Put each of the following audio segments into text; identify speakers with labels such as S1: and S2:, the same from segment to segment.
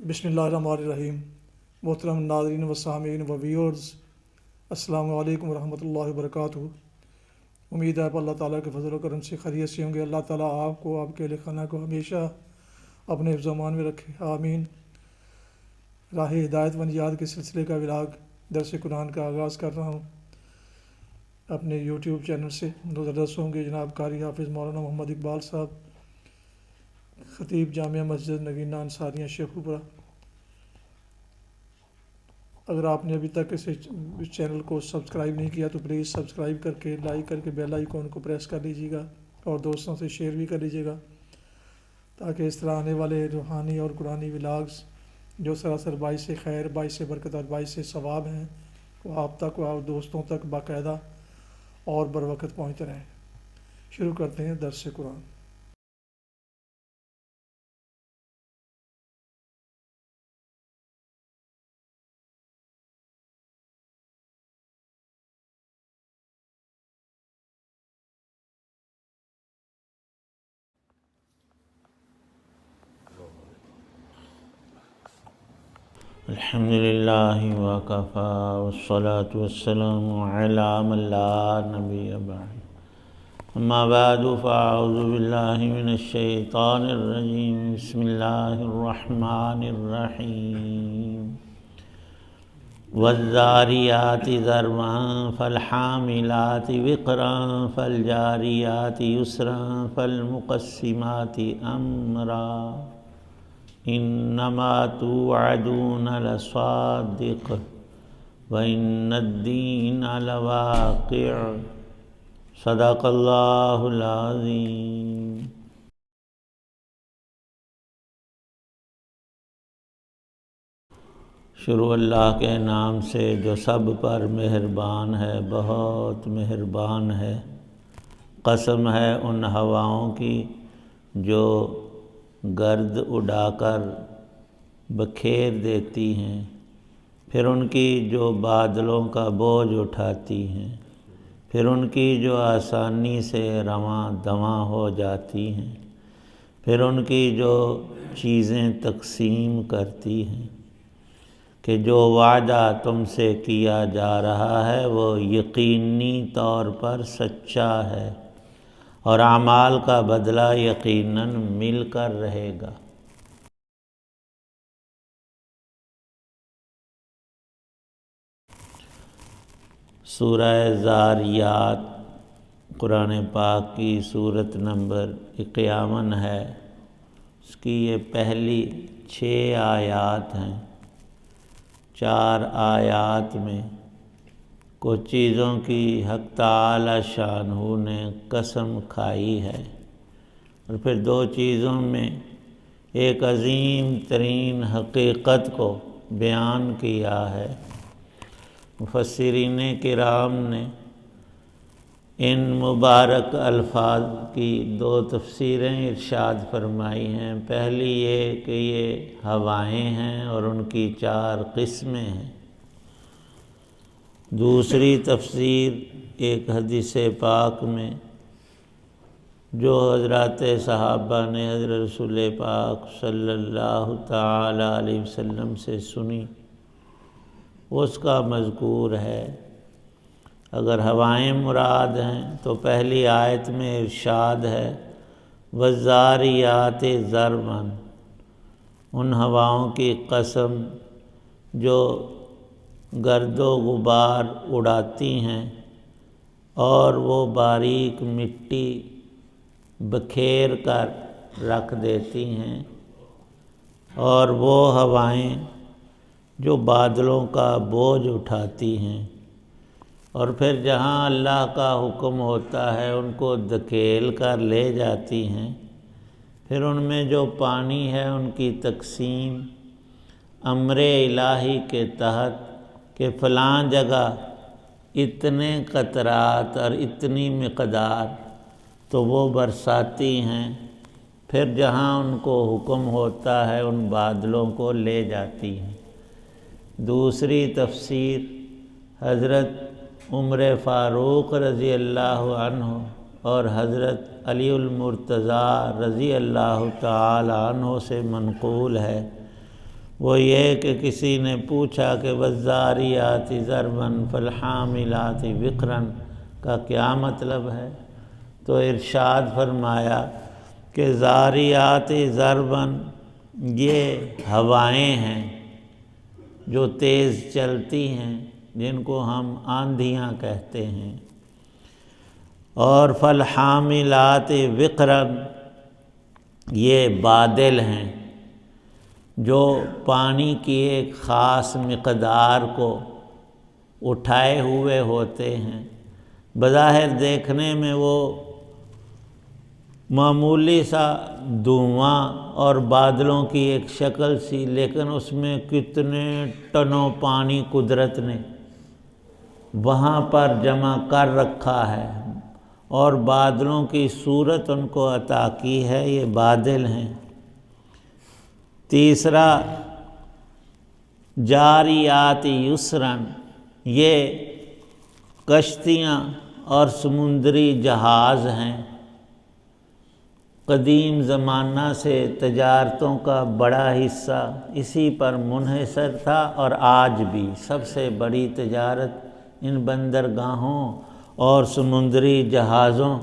S1: بسم اللہ الرحمن الرحیم۔ محترم ناظرین و سامعین و ویورز، السلام علیکم ورحمۃ اللہ وبرکاتہ۔ امید ہے آپ اللہ تعالیٰ کے فضل و کرم سے خیریت سے ہوں گے۔ اللہ تعالیٰ آپ کو، آپ کے اہل خانہ کو ہمیشہ اپنے حفظ و امان میں رکھے، آمین۔ راہ ہدایت و نجات کے سلسلے کا ولاگ درس قرآن کا آغاز کر رہا ہوں اپنے یوٹیوب چینل سے۔ درس ہوں گے جناب قاری حافظ مولانا محمد اقبال صاحب، خطیب جامعہ مسجد نگینہ انصاریہ شیخوپورہ۔ اگر آپ نے ابھی تک اس چینل کو سبسکرائب نہیں کیا تو پلیز سبسکرائب کر کے، لائک کر کے بیل آئیکن کو پریس کر لیجیے گا اور دوستوں سے شیئر بھی کر لیجیے گا، تاکہ اس طرح آنے والے روحانی اور قرآنی ولاگز جو سراسر باعث خیر، باعث برکت اور باعث ثواب ہیں وہ آپ تک اور دوستوں تک باقاعدہ اور بروقت پہنچتے رہیں۔ شروع کرتے ہیں درس قرآن۔
S2: الحمد للہ وکفی والصلاة والسلام علی من لا نبی بعد، اما بعد فاعوذ باللہ من الشیطان الرجیم، بسم اللہ الرحمن الرحیم۔ والذاریات ذروا فالحاملات وقرا فالجاریات یسرا فالمقسمات امرا انما توعدون لصادق وان الدین لواقع، صدق اللہ العظیم۔ شروع اللہ کے نام سے جو سب پر مہربان ہے، بہت مہربان ہے۔ قسم ہے ان ہواؤں کی جو گرد اڑا کر بکھیر دیتی ہیں، پھر ان کی جو بادلوں کا بوجھ اٹھاتی ہیں، پھر ان کی جو آسانی سے رواں دواں ہو جاتی ہیں، پھر ان کی جو چیزیں تقسیم کرتی ہیں، کہ جو وعدہ تم سے کیا جا رہا ہے وہ یقینی طور پر سچا ہے اور اعمال کا بدلہ یقیناً مل کر رہے گا۔ سورہ ذاریات قرآن پاک کی سورت نمبر 51 ہے۔ اس کی یہ پہلی 6 آیات ہیں۔ 4 آیات میں کچھ چیزوں کی حق تعالی شانہ نے قسم کھائی ہے، اور پھر 2 چیزوں میں ایک عظیم ترین حقیقت کو بیان کیا ہے۔ مفسرین کرام نے ان مبارک الفاظ کی 2 تفسیریں ارشاد فرمائی ہیں۔ پہلی یہ کہ یہ ہوائیں ہیں اور ان کی 4 قسمیں ہیں۔ دوسری تفسیر ایک حدیث پاک میں جو حضرات صحابہ نے حضرت رسول پاک صلی اللہ تعالی علیہ وسلم سے سنی، اس کا مذکور ہے۔ اگر ہوائیں مراد ہیں تو پہلی آیت میں ارشاد ہے والذاریات ذروا، ان ہواؤں کی قسم جو گرد و غبار اڑاتی ہیں اور وہ باریک مٹی بکھیر کر رکھ دیتی ہیں، اور وہ ہوائیں جو بادلوں کا بوجھ اٹھاتی ہیں اور پھر جہاں اللہ کا حکم ہوتا ہے ان کو دھکیل کر لے جاتی ہیں۔ پھر ان میں جو پانی ہے ان کی تقسیم امر الہی کے تحت کہ فلاں جگہ اتنے قطرات اور اتنی مقدار تو وہ برساتی ہیں، پھر جہاں ان کو حکم ہوتا ہے ان بادلوں کو لے جاتی ہیں۔ دوسری تفسیر حضرت عمر فاروق رضی اللہ عنہ اور حضرت علی المرتضیٰ رضی اللہ تعالی عنہ سے منقول ہے۔ وہ یہ کہ کسی نے پوچھا کہ والذاریات ضربا فالحاملات وقرا کا کیا مطلب ہے، تو ارشاد فرمایا کہ زاریات ضربا یہ ہوائیں ہیں جو تیز چلتی ہیں، جن کو ہم آندھیاں کہتے ہیں، اور فالحاملات وقرا یہ بادل ہیں جو پانی کی ایک خاص مقدار کو اٹھائے ہوئے ہوتے ہیں۔ بظاہر دیکھنے میں وہ معمولی سا دھواں اور بادلوں کی ایک شکل سی، لیکن اس میں کتنے ٹنوں پانی قدرت نے وہاں پر جمع کر رکھا ہے اور بادلوں کی صورت ان کو عطا کی ہے، یہ بادل ہیں۔ تیسرا جاریات یسرا، یہ کشتیاں اور سمندری جہاز ہیں۔ قدیم زمانہ سے تجارتوں کا بڑا حصہ اسی پر منحصر تھا، اور آج بھی سب سے بڑی تجارت ان بندرگاہوں اور سمندری جہازوں،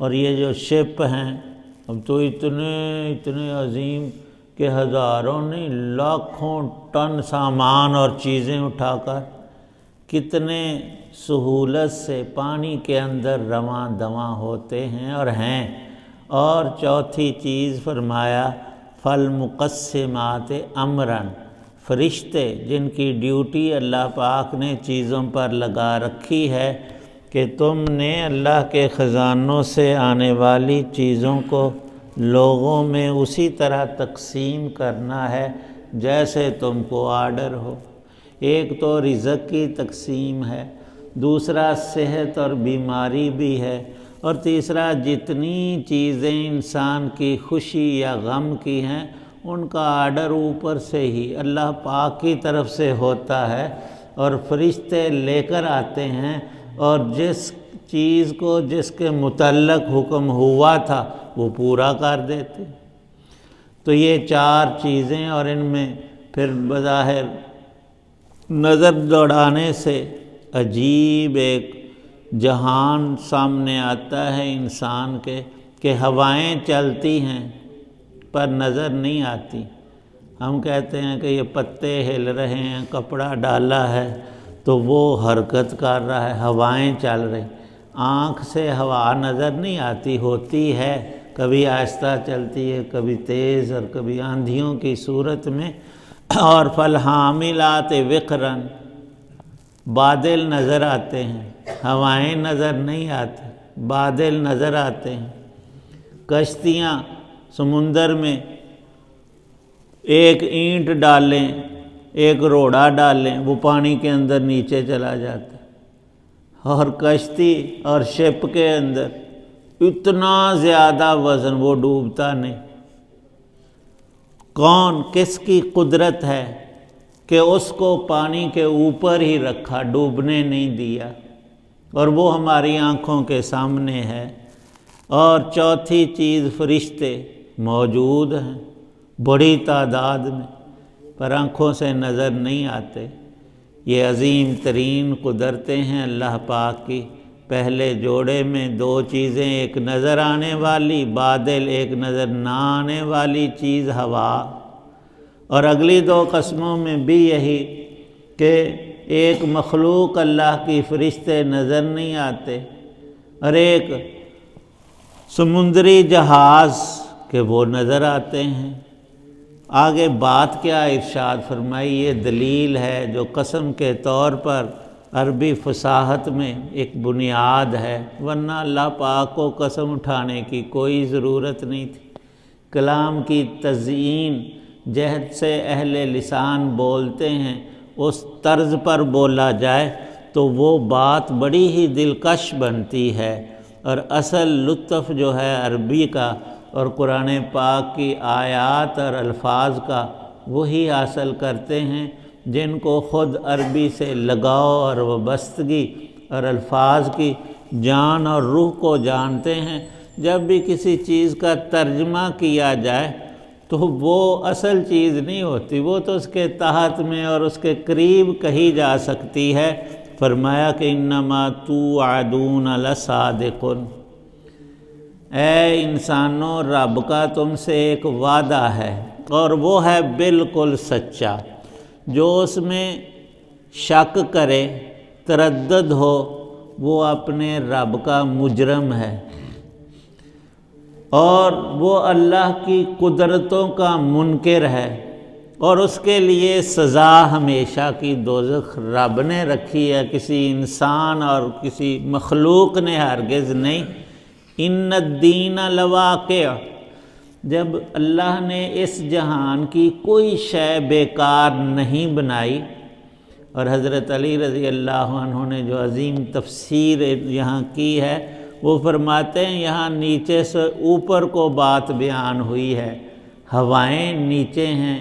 S2: اور یہ جو شپ ہیں اب تو اتنے عظیم کہ ہزاروں نہیں لاکھوں ٹن سامان اور چیزیں اٹھا کر کتنے سہولت سے پانی کے اندر رواں دواں ہوتے ہیں اور ہیں۔ اور چوتھی چیز فرمایا فالمقسمات امرا، فرشتے جن کی ڈیوٹی اللہ پاک نے چیزوں پر لگا رکھی ہے کہ تم نے اللہ کے خزانوں سے آنے والی چیزوں کو لوگوں میں اسی طرح تقسیم کرنا ہے جیسے تم کو آرڈر ہو۔ ایک تو رزق کی تقسیم ہے، دوسرا صحت اور بیماری بھی ہے، اور تیسرا جتنی چیزیں انسان کی خوشی یا غم کی ہیں ان کا آرڈر اوپر سے ہی اللہ پاک کی طرف سے ہوتا ہے، اور فرشتے لے کر آتے ہیں، اور جس چیز کو جس کے متعلق حکم ہوا تھا وہ پورا کر دیتے۔ تو یہ چار چیزیں، اور ان میں پھر بظاہر نظر دوڑانے سے عجیب ایک جہان سامنے آتا ہے انسان کے کہ ہوائیں چلتی ہیں پر نظر نہیں آتی۔ ہم کہتے ہیں کہ یہ پتے ہل رہے ہیں، کپڑا ڈالا ہے تو وہ حرکت کر رہا ہے، ہوائیں چل رہی، آنکھ سے ہوا نظر نہیں آتی، ہوتی ہے، کبھی آہستہ چلتی ہے، کبھی تیز، اور کبھی آندھیوں کی صورت میں۔ اور فالحاملات وقرا، بادل نظر آتے ہیں، ہوائیں نظر نہیں آتی، بادل نظر آتے ہیں۔ کشتیاں سمندر میں ایک اینٹ ڈالیں، ایک روڑا ڈالیں، وہ پانی کے اندر نیچے چلا جاتا ہے، اور کشتی اور شپ کے اندر اتنا زیادہ وزن وہ ڈوبتا نہیں۔ کون، کس کی قدرت ہے کہ اس کو پانی کے اوپر ہی رکھا، ڈوبنے نہیں دیا، اور وہ ہماری آنکھوں کے سامنے ہے۔ اور چوتھی چیز فرشتے موجود ہیں بڑی تعداد میں، پر آنکھوں سے نظر نہیں آتے۔ یہ عظیم ترین قدرتیں ہیں اللہ پاک کی۔ پہلے جوڑے میں دو چیزیں، ایک نظر آنے والی بادل، ایک نظر نہ آنے والی چیز ہوا، اور اگلی دو قسموں میں بھی یہی کہ ایک مخلوق اللہ کی فرشتے نظر نہیں آتے، اور ایک سمندری جہاز کہ وہ نظر آتے ہیں۔ آگے بات کیا ارشاد فرمائی، یہ دلیل ہے جو قسم کے طور پر عربی فصاحت میں ایک بنیاد ہے، ورنہ اللہ پاک کو قسم اٹھانے کی کوئی ضرورت نہیں تھی۔ کلام کی تزئین جہد سے اہل لسان بولتے ہیں، اس طرز پر بولا جائے تو وہ بات بڑی ہی دلکش بنتی ہے، اور اصل لطف جو ہے عربی کا اور قرآن پاک کی آیات اور الفاظ کا وہی حاصل کرتے ہیں جن کو خود عربی سے لگاؤ اور وابستگی اور الفاظ کی جان اور روح کو جانتے ہیں۔ جب بھی کسی چیز کا ترجمہ کیا جائے تو وہ اصل چیز نہیں ہوتی، وہ تو اس کے تحت میں اور اس کے قریب کہی جا سکتی ہے۔ فرمایا کہ انما توعدون لصادق، اے انسانوں رب کا تم سے ایک وعدہ ہے اور وہ ہے بالکل سچا۔ جو اس میں شک کرے، تردد ہو، وہ اپنے رب کا مجرم ہے اور وہ اللہ کی قدرتوں کا منکر ہے، اور اس کے لیے سزا ہمیشہ کی دوزخ رب نے رکھی ہے، کسی انسان اور کسی مخلوق نے ہرگز نہیں۔ ان الدین لواقع، جب اللہ نے اس جہان کی کوئی شے بیکار نہیں بنائی، اور حضرت علی رضی اللہ عنہ نے جو عظیم تفسیر یہاں کی ہے وہ فرماتے ہیں یہاں نیچے سے اوپر کو بات بیان ہوئی ہے، ہوائیں نیچے ہیں،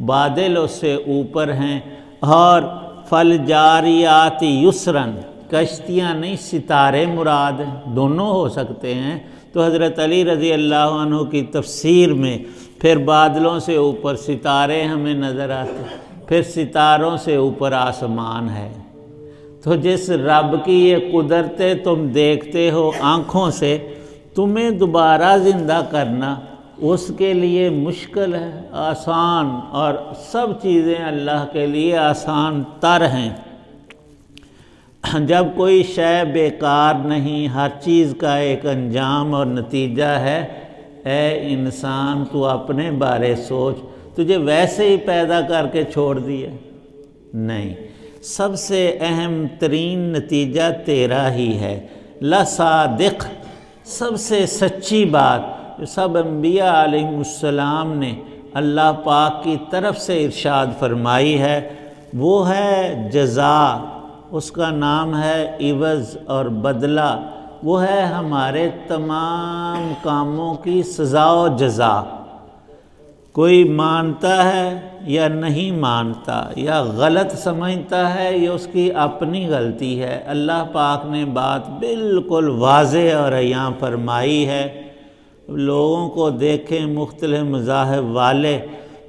S2: بادل اس سے اوپر ہیں، اور فالجاریات یسرن، کشتیاں نہیں ستارے مراد ہیں، دونوں ہو سکتے ہیں۔ تو حضرت علی رضی اللہ عنہ کی تفسیر میں پھر بادلوں سے اوپر ستارے ہمیں نظر آتے، پھر ستاروں سے اوپر آسمان ہے۔ تو جس رب کی یہ قدرتیں تم دیکھتے ہو آنکھوں سے، تمہیں دوبارہ زندہ کرنا اس کے لیے مشکل ہے، آسان، اور سب چیزیں اللہ کے لیے آسان تر ہیں۔ جب کوئی شے بیکار نہیں، ہر چیز کا ایک انجام اور نتیجہ ہے۔ اے انسان تو اپنے بارے سوچ، تجھے ویسے ہی پیدا کر کے چھوڑ دیا؟ نہیں، سب سے اہم ترین نتیجہ تیرا ہی ہے۔ لصادق، سب سے سچی بات جو سب انبیاء علیہ السلام نے اللہ پاک کی طرف سے ارشاد فرمائی ہے، وہ ہے جزا، اس کا نام ہے عوض اور بدلہ، وہ ہے ہمارے تمام کاموں کی سزا و جزا۔ کوئی مانتا ہے یا نہیں مانتا، یا غلط سمجھتا ہے، یہ اس کی اپنی غلطی ہے۔ اللہ پاک نے بات بالکل واضح اور عیاں فرمائی ہے۔ لوگوں کو دیکھیں مختلف مذاہب والے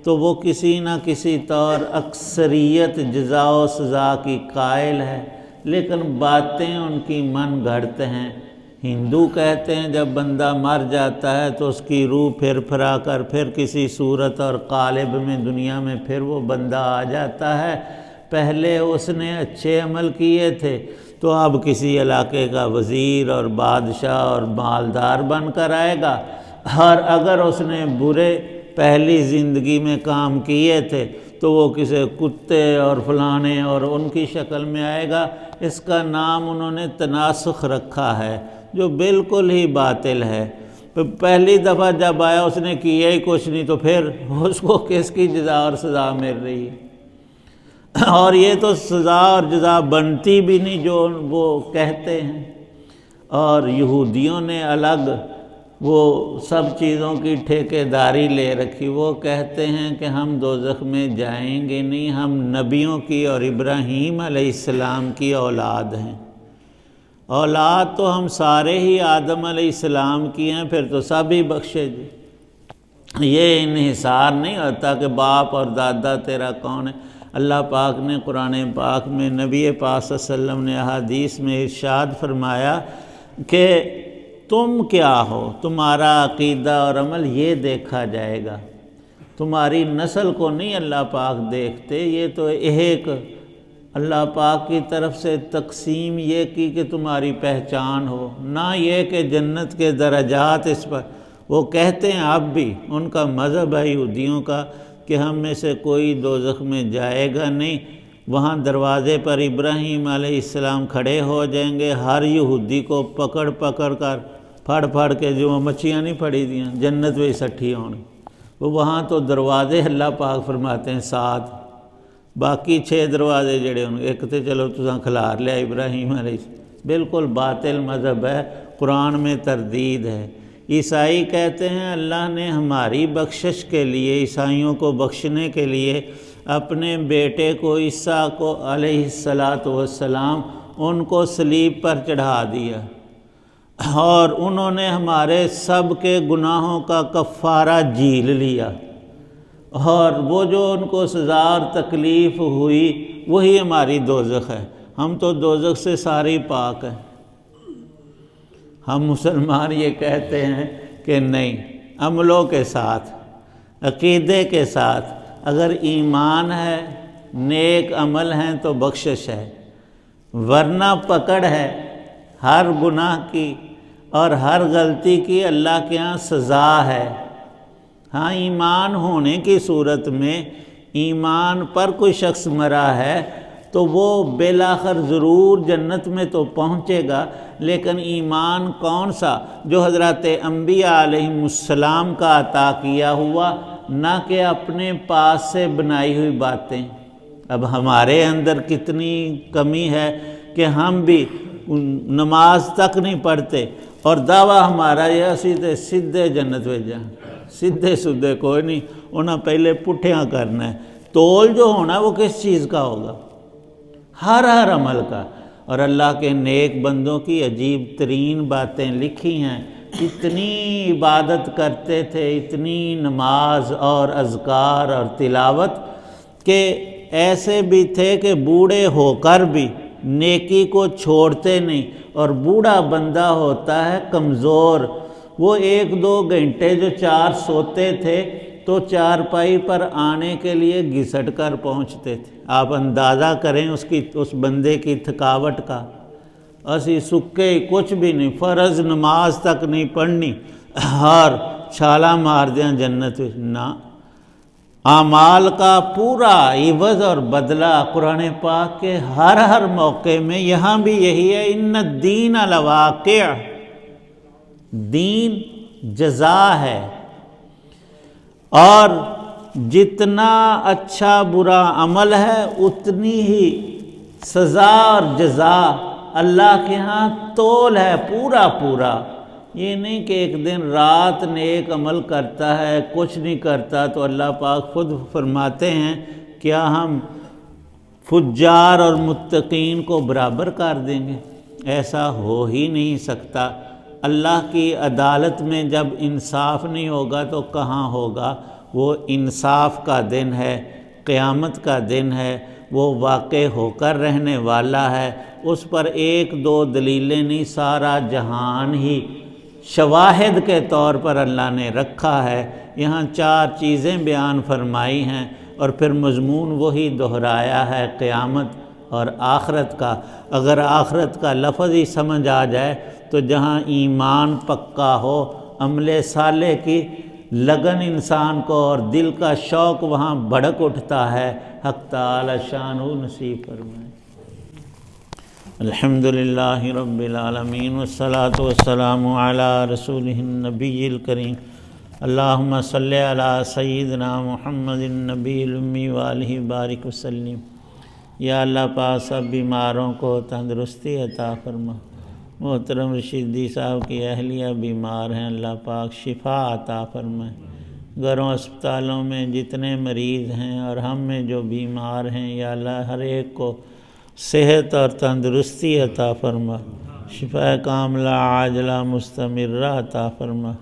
S2: تو وہ کسی نہ کسی طور اکثریت جزا و سزا کی قائل ہے، لیکن باتیں ان کی من گھڑت ہیں۔ ہندو کہتے ہیں جب بندہ مر جاتا ہے تو اس کی روح پھر پھرا کر پھر کسی صورت اور قالب میں دنیا میں پھر وہ بندہ آ جاتا ہے، پہلے اس نے اچھے عمل کیے تھے تو اب کسی علاقے کا وزیر اور بادشاہ اور مالدار بن کر آئے گا، اور اگر اس نے برے پہلی زندگی میں کام کیے تھے تو وہ کسی کتے اور فلانے اور ان کی شکل میں آئے گا۔ اس کا نام انہوں نے تناسخ رکھا ہے، جو بالکل ہی باطل ہے۔ پہلی دفعہ جب آیا اس نے کیا ہی کچھ نہیں، تو پھر اس کو کس کی جزا اور سزا مل رہی ہے؟ اور یہ تو سزا اور جزا بنتی بھی نہیں جو وہ کہتے ہیں۔ اور یہودیوں نے الگ وہ سب چیزوں کی ٹھیکیداری لے رکھی، وہ کہتے ہیں کہ ہم دوزخ میں جائیں گے نہیں، ہم نبیوں کی اور ابراہیم علیہ السلام کی اولاد ہیں۔ اولاد تو ہم سارے ہی آدم علیہ السلام کی ہیں، پھر تو سب ہی بخشے جی۔ یہ انحصار نہیں ہوتا کہ باپ اور دادا تیرا کون ہے۔ اللہ پاک نے قرآن پاک میں، نبی پاک صلی اللہ علیہ وسلم نے احادیث میں ارشاد فرمایا کہ تم کیا ہو، تمہارا عقیدہ اور عمل یہ دیکھا جائے گا، تمہاری نسل کو نہیں اللہ پاک دیکھتے۔ یہ تو ایک اللہ پاک کی طرف سے تقسیم یہ کی کہ تمہاری پہچان ہو، نہ یہ کہ جنت کے درجات اس پر۔ وہ کہتے ہیں اب بھی، ان کا مذہب ہے یہودیوں کا، کہ ہم میں سے کوئی دوزخ میں جائے گا نہیں۔ وہاں دروازے پر ابراہیم علیہ السلام کھڑے ہو جائیں گے، ہر یہودی کو پکڑ پکڑ کر پھڑ پھڑ کے، جو مچھیاں نہیں پھڑی دیاں جنت میں سٹھی ہون، وہ وہاں تو دروازے اللہ پاک فرماتے ہیں 7، باقی 6 دروازے جڑے ہوں گے، ایک تے چلو تساں کھلار لیا ابراہیم علیہ السلام۔ بالکل باطل مذہب ہے، قرآن میں تردید ہے۔ عیسائی کہتے ہیں اللہ نے ہماری بخشش کے لیے، عیسائیوں کو بخشنے کے لیے اپنے بیٹے کو عیسیٰ کو علیہ السلام ان کو صلیب پر چڑھا دیا، اور انہوں نے ہمارے سب کے گناہوں کا کفارہ جھیل لیا۔ اور وہ جو ان کو سزا اور تکلیف ہوئی وہی ہماری دوزخ ہے۔ ہم تو دوزخ سے سارے پاک ہیں۔ ہم مسلمان یہ کہتے ہیں کہ نہیں، عملوں کے ساتھ، عقیدے کے ساتھ، اگر ایمان ہے، نیک عمل ہیں تو بخشش ہے، ورنہ پکڑ ہے ہر گناہ کی اور ہر غلطی کی اللہ کے ہاں سزا ہے۔ ہاں، ایمان ہونے کی صورت میں ایمان پر کوئی شخص مرا ہے تو وہ بالآخر ضرور جنت میں تو پہنچے گا، لیکن ایمان کون سا؟ جو حضرات انبیاء علیہم السلام کا عطا کیا ہوا، نہ کہ اپنے پاس سے بنائی ہوئی باتیں۔ اب ہمارے اندر کتنی کمی ہے کہ ہم بھی نماز تک نہیں پڑھتے اور دعویٰ ہمارا یہ سیدھے جنت میں جائیں۔ سیدھے سدھے کوئی نہیں، انہیں پہلے پٹھیاں کرنا ہے۔ تول جو ہونا وہ کس چیز کا ہوگا؟ ہر عمل کا۔ اور اللہ کے نیک بندوں کی عجیب ترین باتیں لکھی ہیں۔ اتنی عبادت کرتے تھے، اتنی نماز اور اذکار اور تلاوت، کہ ایسے بھی تھے کہ بوڑھے ہو کر بھی نیکی کو چھوڑتے نہیں۔ اور بوڑھا بندہ ہوتا ہے کمزور، وہ 1-2 گھنٹے جو 4 سوتے تھے تو چارپائی پر آنے کے لیے گھسٹ کر پہنچتے تھے۔ آپ اندازہ کریں اس بندے کی تھکاوٹ کا۔ اسی سکے کچھ بھی نہیں، فرض نماز تک نہیں پڑھنی اور چھالا مار دیں جنت نہ۔ اعمال کا پورا عوض اور بدلہ قرآن پاک کے ہر موقع میں، یہاں بھی یہی ہے، ان الدین لواقع، دین جزا ہے، اور جتنا اچھا برا عمل ہے اتنی ہی سزا اور جزا اللہ کے ہاں تول ہے پورا۔ یہ نہیں کہ ایک دن رات نیک عمل کرتا ہے کچھ نہیں کرتا تو اللہ پاک خود فرماتے ہیں کیا ہم فجار اور متقین کو برابر کر دیں گے؟ ایسا ہو ہی نہیں سکتا۔ اللہ کی عدالت میں جب انصاف نہیں ہوگا تو کہاں ہوگا؟ وہ انصاف کا دن ہے، قیامت کا دن ہے، وہ واقع ہو کر رہنے والا ہے۔ اس پر 1-2 دلیلیں نہیں، سارا جہان ہی شواہد کے طور پر اللہ نے رکھا ہے۔ یہاں 4 چیزیں بیان فرمائی ہیں اور پھر مضمون وہی دہرایا ہے قیامت اور آخرت کا۔ اگر آخرت کا لفظ ہی سمجھ آ جائے تو جہاں ایمان پکا ہو، عمل صالح کی لگن انسان کو اور دل کا شوق وہاں بھڑک اٹھتا ہے۔ حق تعالی شانہ نصیب فرمائے۔ الحمدللہ رب العالمین والصلاة والسلام علی رسولہ النبی الکریم۔ اللہم صلی علی سیدنا محمد النبی الامی وآلہ بارک وسلم۔ یا اللہ پاک سب بیماروں کو تندرستی عطا فرما۔ محترم رشیدی صاحب کی اہلیہ بیمار ہیں، اللہ پاک شفا عطا فرمائے۔ گھروں اسپتالوں میں جتنے مریض ہیں اور ہم میں جو بیمار ہیں، یا اللہ ہر ایک کو صحت اور تندرستی عطا فرما، شفا کاملہ عاجلہ مستمرہ عطا فرما۔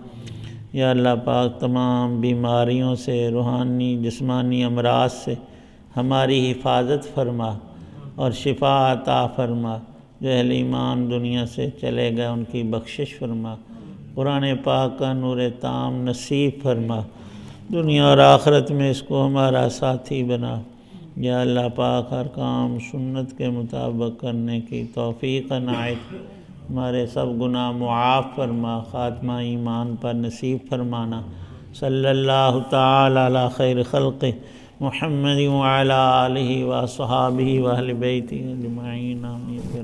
S2: یا اللہ پاک تمام بیماریوں سے، روحانی جسمانی امراض سے ہماری حفاظت فرما اور شفا عطا فرما۔ جو اہل ایمان دنیا سے چلے گئے ان کی بخشش فرما، قرآن پاک کا نور تام نصیب فرما، دنیا اور آخرت میں اس کو ہمارا ساتھی بنا۔ یا اللہ پاک ہر کام سنت کے مطابق کرنے کی توفیق عنایت، ہمارے سب گناہ معاف فرما، خاتمہ ایمان پر نصیب فرمانا۔ صلی اللہ تعالی علی خیر خلقہ محمد وعلی آلہ وصحابہ واہل بیتہ اجمعین آمین۔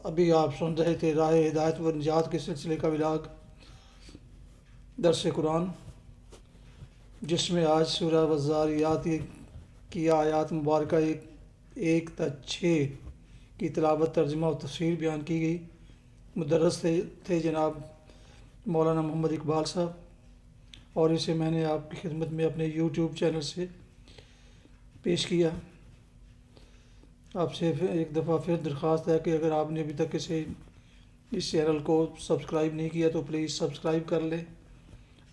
S1: ابھی آپ سن رہے تھے راہ ہدایت و نجات کے سلسلے کا ولاگ درس قرآن، جس میں آج سورہ والذاریات کی آیات مبارکہ 1 تا 6 کی تلاوت، ترجمہ و تفسیر بیان کی گئی۔ مدرس تھے جناب مولانا محمد اقبال صاحب، اور اسے میں نے آپ کی خدمت میں اپنے یوٹیوب چینل سے پیش کیا۔ آپ سے ایک دفعہ پھر درخواست ہے کہ اگر آپ نے ابھی تک اسے اس چینل کو سبسکرائب نہیں کیا تو پلیز سبسکرائب کر لیں،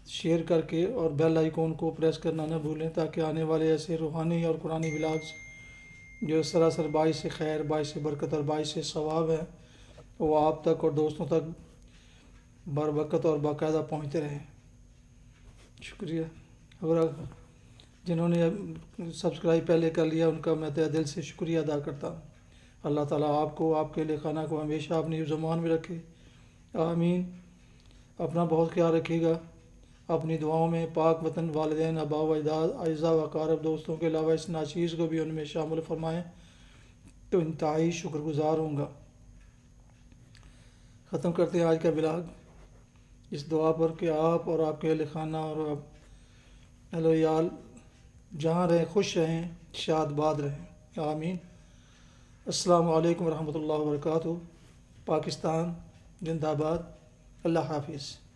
S1: شیئر کر کے، اور بیل آئیکن کو پریس کرنا نہ بھولیں تاکہ آنے والے ایسے روحانی اور قرآنی ولاگز جو سراسر باعث خیر، باعث برکت اور باعث ثواب ہے وہ آپ تک اور دوستوں تک بروقت اور باقاعدہ پہنچتے رہیں۔ شکریہ۔ اور جنہوں نے سبسکرائب پہلے کر لیا ان کا میں تہ دل سے شکریہ ادا کرتا ہوں۔ اللہ تعالیٰ آپ کو، آپ کے اہل خانہ کو ہمیشہ اپنی زمان میں رکھے، آمین۔ اپنا بہت خیال رکھیے گا۔ اپنی دعاؤں میں پاک وطن، والدین، آباء و اجداد، اعزاء و اقارب، دوستوں کے علاوہ اس ناچیز کو بھی ان میں شامل فرمائیں تو انتہائی شکر گزار ہوں گا۔ ختم کرتے ہیں آج کا ولاگ اس دعا پر کہ آپ اور آپ کے اہل خانہ اور اہل و عیال جہاں رہیں خوش رہیں، شاد باد رہیں، آمین۔ السلام علیکم ورحمۃ اللہ وبرکاتہ۔ پاکستان زندہ باد۔ اللہ حافظ۔